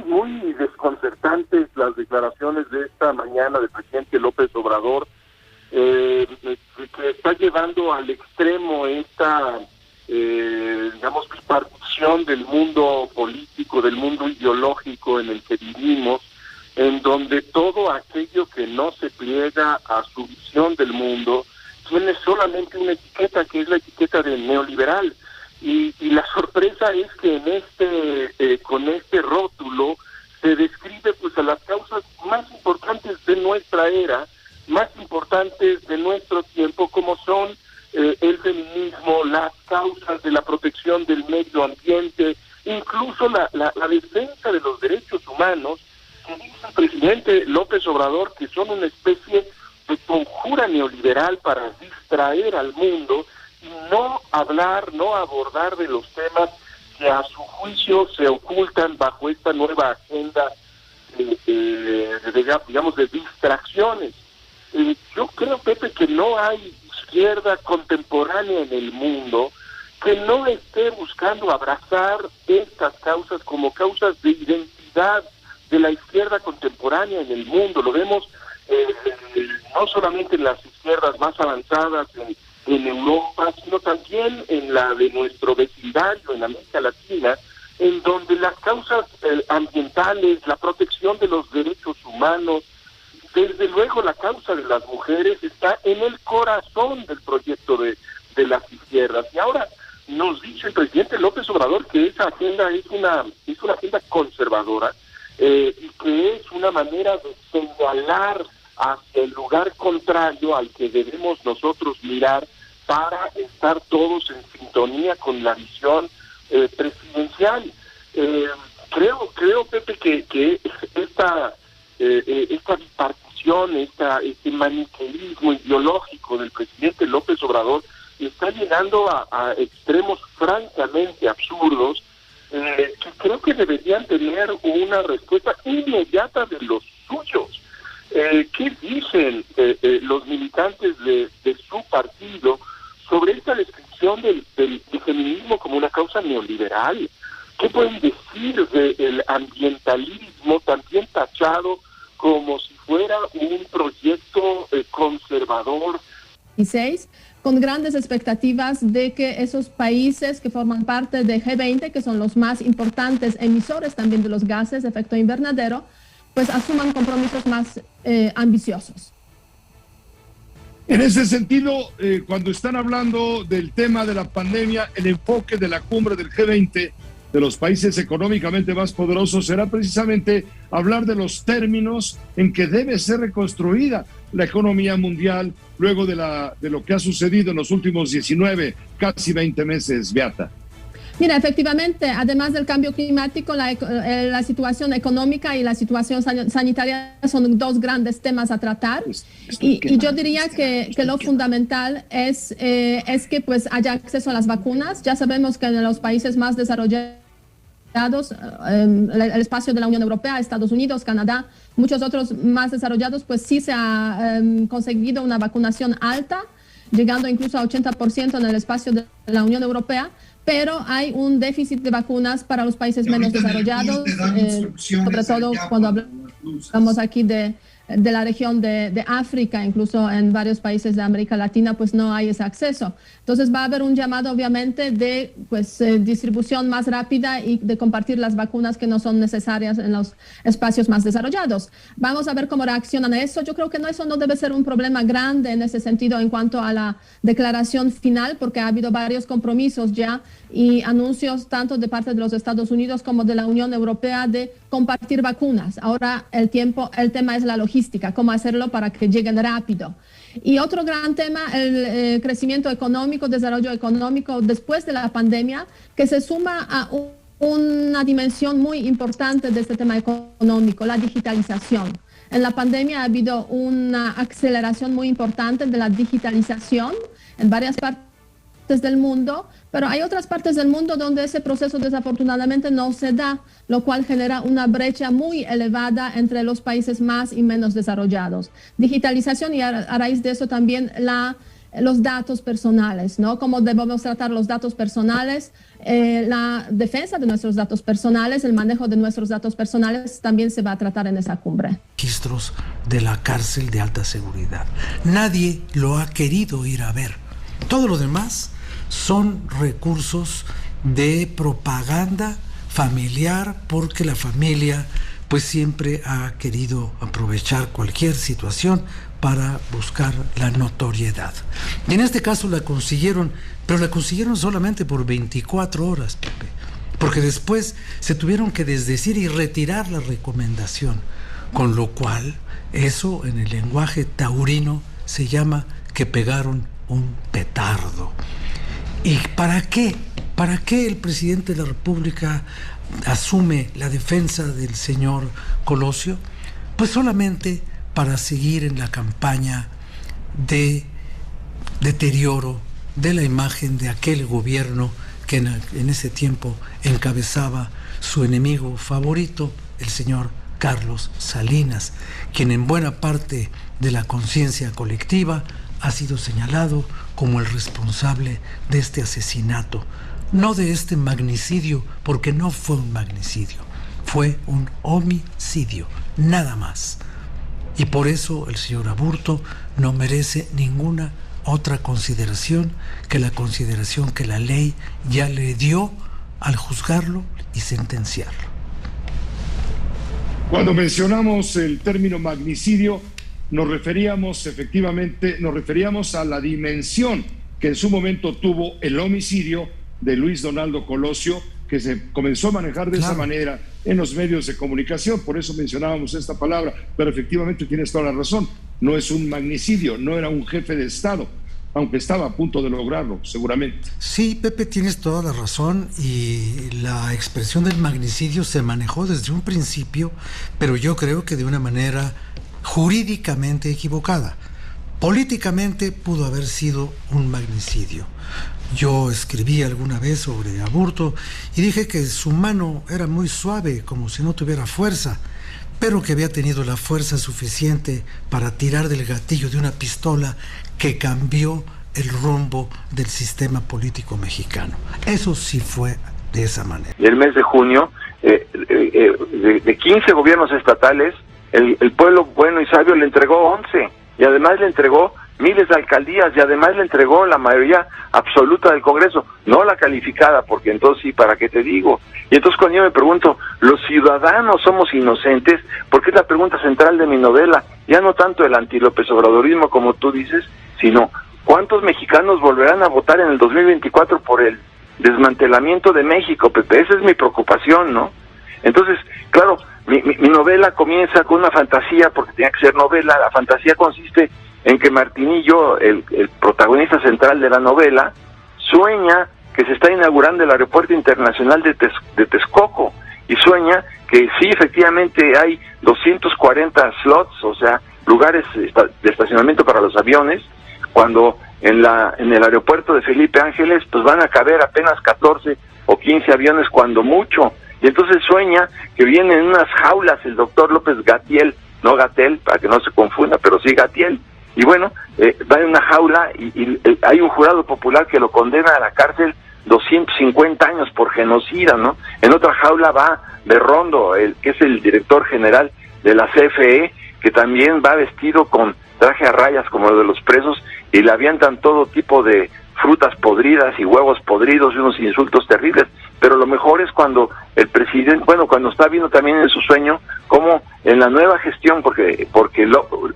muy desconcertantes las declaraciones de esta mañana del presidente López Obrador, que está llevando al extremo esta, digamos, partición del mundo político, del mundo ideológico en el que vivimos, en donde todo aquello que no se pliega a su visión del mundo tiene solamente una etiqueta, que es la etiqueta de neoliberal. Y la sorpresa es que en con este rótulo se describe pues a las causas más importantes de nuestra era, más importantes de nuestro tiempo, como son el feminismo, las causas de la protección del medio ambiente, incluso la defensa de los derechos humanos, que dice el presidente López Obrador que son una especie de conjura neoliberal para distraer al mundo y no abordar de los temas que a su juicio se ocultan bajo esta nueva agenda digamos, de distracciones. Yo creo, Pepe, que no hay izquierda contemporánea en el mundo que no esté buscando abrazar estas causas como causas de identidad de la izquierda contemporánea en el mundo. Lo vemos no solamente en las izquierdas más avanzadas en Europa, sino también en la de nuestro vecindario, en América Latina, en donde las causas ambientales, la protección de los derechos humanos, desde luego la causa de las mujeres está en el corazón del proyecto de las izquierdas. Y ahora nos dice el presidente López Obrador que esa agenda es una agenda conservadora, y que es una manera de señalar hacia el lugar contrario al que debemos nosotros mirar para estar todos en sintonía con la visión presidencial. Creo, Pepe, que esta bipartición, este maniqueísmo ideológico del presidente López Obrador está llegando a extremos francamente absurdos, que creo que deberían tener una respuesta inmediata de los suyos. ¿Qué dicen los militantes de su partido sobre esta descripción del feminismo como una causa neoliberal? ¿Qué pueden decir del ambientalismo también tachado como si fuera un proyecto conservador? Con grandes expectativas de que esos países que forman parte de G20, que son los más importantes emisores también de los gases de efecto invernadero, pues asuman compromisos más ambiciosos. En ese sentido, cuando están hablando del tema de la pandemia, el enfoque de la cumbre del G20 de los países económicamente más poderosos será precisamente hablar de los términos en que debe ser reconstruida la economía mundial luego de lo que ha sucedido en los últimos 19, casi 20 meses, Beata. Mira, efectivamente, además del cambio climático, la situación económica y la situación sanitaria son dos grandes temas a tratar. Y yo diría que lo fundamental es que pues haya acceso a las vacunas. Ya sabemos que en los países más desarrollados, el espacio de la Unión Europea, Estados Unidos, Canadá, muchos otros más desarrollados, pues sí se ha conseguido una vacunación alta, llegando incluso a 80% en el espacio de la Unión Europea, pero hay un déficit de vacunas para los países menos desarrollados, sobre todo cuando hablamos aquí de la región de África, incluso en varios países de América Latina, pues no hay ese acceso. Entonces va a haber un llamado, obviamente, de distribución más rápida y de compartir las vacunas que no son necesarias en los espacios más desarrollados. Vamos a ver cómo reaccionan a eso. Yo creo que eso no debe ser un problema grande en ese sentido en cuanto a la declaración final, porque ha habido varios compromisos ya y anuncios tanto de parte de los Estados Unidos como de la Unión Europea de compartir vacunas. Ahora el tema es la logística, cómo hacerlo para que lleguen rápido. Y otro gran tema, el crecimiento económico, desarrollo económico después de la pandemia, que se suma a una dimensión muy importante de este tema económico, la digitalización. En la pandemia ha habido una aceleración muy importante de la digitalización en varias partes del mundo, pero hay otras partes del mundo donde ese proceso desafortunadamente no se da, lo cual genera una brecha muy elevada entre los países más y menos desarrollados. Digitalización y a raíz de eso también la los datos personales, ¿no? Cómo debemos tratar los datos personales, la defensa de nuestros datos personales, el manejo de nuestros datos personales también se va a tratar en esa cumbre. Registros de la cárcel de alta seguridad. Nadie lo ha querido ir a ver. Todo lo demás son recursos de propaganda familiar, porque la familia pues siempre ha querido aprovechar cualquier situación para buscar la notoriedad. Y en este caso la consiguieron, pero la consiguieron solamente por 24 horas, Pepe, porque después se tuvieron que desdecir y retirar la recomendación, con lo cual eso en el lenguaje taurino se llama que pegaron un petardo. ¿Y para qué? ¿Para qué el presidente de la República asume la defensa del señor Colosio? Pues solamente para seguir en la campaña de deterioro de la imagen de aquel gobierno que en ese tiempo encabezaba su enemigo favorito, el señor Carlos Salinas, quien en buena parte de la conciencia colectiva ha sido señalado como el responsable de este asesinato. No de este magnicidio, porque no fue un magnicidio, fue un homicidio, nada más. Y por eso el señor Aburto no merece ninguna otra consideración que la consideración que la ley ya le dio al juzgarlo y sentenciarlo. Cuando mencionamos el término magnicidio, nos referíamos a la dimensión que en su momento tuvo el homicidio de Luis Donaldo Colosio, que se comenzó a manejar de esa manera en los medios de comunicación. Por eso mencionábamos esta palabra, pero efectivamente tienes toda la razón. No es un magnicidio, no era un jefe de Estado, aunque estaba a punto de lograrlo, seguramente. Sí, Pepe, tienes toda la razón, y la expresión del magnicidio se manejó desde un principio, pero yo creo que de una manera jurídicamente equivocada. Políticamente pudo haber sido un magnicidio. Yo escribí alguna vez sobre Aburto y dije que su mano era muy suave, como si no tuviera fuerza, pero que había tenido la fuerza suficiente para tirar del gatillo de una pistola que cambió el rumbo del sistema político mexicano. Eso sí fue de esa manera. El mes de junio, de 15 gobiernos estatales, el pueblo bueno y sabio le entregó 11, y además le entregó miles de alcaldías, y además le entregó la mayoría absoluta del Congreso, no la calificada, porque entonces sí, ¿para qué te digo? Y entonces cuando yo me pregunto, ¿los ciudadanos somos inocentes? Porque es la pregunta central de mi novela, ya no tanto el anti-López Obradorismo como tú dices, sino ¿cuántos mexicanos volverán a votar en el 2024 por el desmantelamiento de México, Pepe? Esa es mi preocupación, ¿no? Entonces, claro, mi novela comienza con una fantasía, porque tenía que ser novela. La fantasía consiste en que Martinillo, el protagonista central de la novela, sueña que se está inaugurando el aeropuerto internacional de Texcoco, y sueña que sí, efectivamente hay 240 slots, o sea, lugares de estacionamiento para los aviones, cuando en el aeropuerto de Felipe Ángeles pues van a caber apenas 14 o 15 aviones cuando mucho. Y entonces sueña que viene en unas jaulas el doctor López-Gatell, no Gatell, para que no se confunda, pero sí Gatell. Y bueno, va en una jaula y hay un jurado popular que lo condena a la cárcel 250 años por genocida, ¿no? En otra jaula va Berrondo, que es el director general de la CFE, que también va vestido con traje a rayas como el de los presos, y le avientan todo tipo de frutas podridas y huevos podridos y unos insultos terribles. Pero lo mejor es cuando el presidente, cuando está viendo también en su sueño cómo en la nueva gestión, porque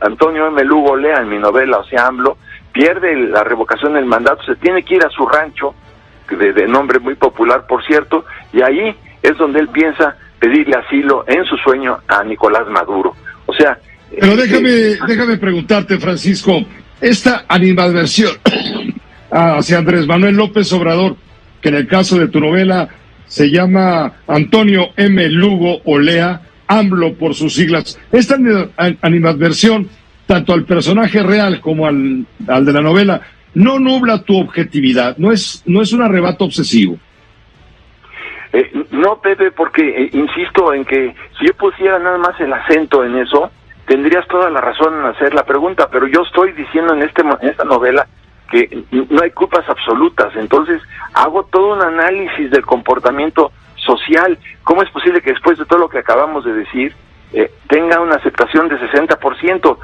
Antonio M. Lugo Olea, en mi novela, o sea, AMLO, pierde la revocación del mandato, se tiene que ir a su rancho, de nombre muy popular, por cierto, y ahí es donde él piensa pedirle asilo en su sueño a Nicolás Maduro. O sea... Pero déjame preguntarte, Francisco, esta animadversión hacia Andrés Manuel López Obrador, que en el caso de tu novela se llama Antonio M. Lugo Olea, AMLO por sus siglas, esta animadversión, tanto al personaje real como al de la novela, no nubla tu objetividad, no es un arrebato obsesivo. No, Pepe, porque insisto en que si yo pusiera nada más el acento en eso, tendrías toda la razón en hacer la pregunta, pero yo estoy diciendo en esta novela que no hay culpas absolutas. Entonces hago todo un análisis del comportamiento social. ¿Cómo es posible que después de todo lo que acabamos de decir tenga una aceptación de 60%?